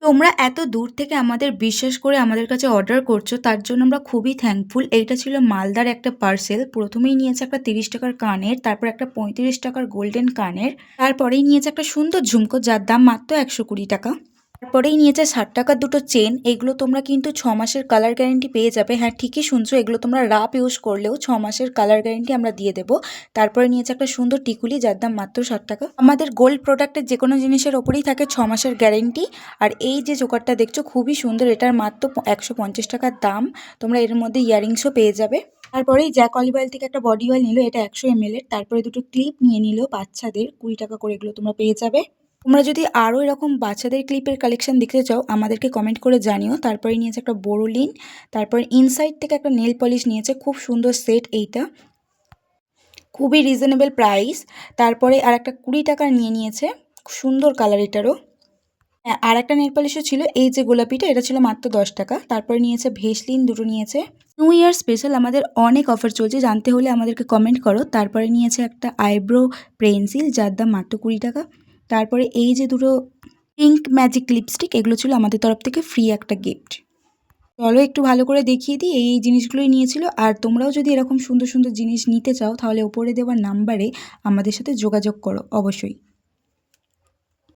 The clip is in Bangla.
তোমরা এত দূর থেকে আমাদের বিশ্বাস করে আমাদের কাছে অর্ডার করছো, তার জন্য আমরা খুবই থ্যাঙ্কফুল। এইটা ছিল মালদার একটা পার্সেল। প্রথমেই নিয়েছে একটা 30 টাকার কানের, তারপর একটা 35 টাকার গোল্ডেন কানের, তারপরেই নিয়েছে একটা সুন্দর ঝুমকো যার দাম মাত্র 120 টাকা। তারপরেই নিয়েছে 60 টাকার দুটো চেন। এগুলো তোমরা কিন্তু 6 মাসের কালার গ্যারেন্টি পেয়ে যাবে। হ্যাঁ, ঠিকই শুনছো, এগুলো তোমরা রাফ ইউজ করলেও 6 মাসের কালার গ্যারেন্টি আমরা দিয়ে দেবো। তারপরে নিয়েছে একটা সুন্দর টিকুলি যার দাম মাত্র 60 টাকা। আমাদের গোল্ড প্রোডাক্টের যে কোনো জিনিসের ওপরেই থাকে 6 মাসের গ্যারেন্টি। আর এই যে চোকারটা দেখছো খুবই সুন্দর, এটার মাত্র 150 টাকার দাম। তোমরা এর মধ্যে ইয়ারিংসও পেয়ে যাবে। তারপরেই জ্যাক অলিভ অয়েল থেকে একটা বডি অয়েল নিল, এটা 100 ml এর। তারপরে দুটো ক্লিপ নিয়ে নিল বাচ্চাদের, 20 টাকা করে এগুলো তোমরা পেয়ে যাবে। তোমরা যদি আরও এরকম বাচ্চাদের ক্লিপের কালেকশন দেখতে চাও আমাদেরকে কমেন্ট করে জানিও। তারপরে নিয়েছে একটা বোরোলিন, তারপরে ইনসাইড থেকে একটা নেল পলিশ নিয়েছে, খুব সুন্দর সেট এইটা, খুবই রিজনেবল প্রাইস। তারপরে আর একটা 20 টাকার নিয়ে নিয়েছে, সুন্দর কালার এটারও। হ্যাঁ, আর একটা নেল পলিশও ছিল, এই যে গোলাপিটা, এটা ছিল মাত্র 10 টাকা। তারপরে নিয়েছে ভেসলিন দুটো নিয়েছে। নিউ ইয়ার স্পেশাল আমাদের অনেক অফার চলছে, জানতে হলে আমাদেরকে কমেন্ট করো। তারপরে নিয়েছে একটা আইব্রো পেন্সিল যার দাম মাত্র 20 টাকা। তারপরে এই যে দুটো পিঙ্ক ম্যাজিক লিপস্টিক, এগুলো ছিল আমাদের তরফ থেকে ফ্রি একটা গিফট। চলো একটু ভালো করে দেখিয়ে দিই, এই জিনিসগুলোই নিয়েছিল। আর তোমরাও যদি এরকম সুন্দর সুন্দর জিনিস নিতে চাও তাহলে ওপরে দেওয়া নাম্বারে আমাদের সাথে যোগাযোগ করো অবশ্যই।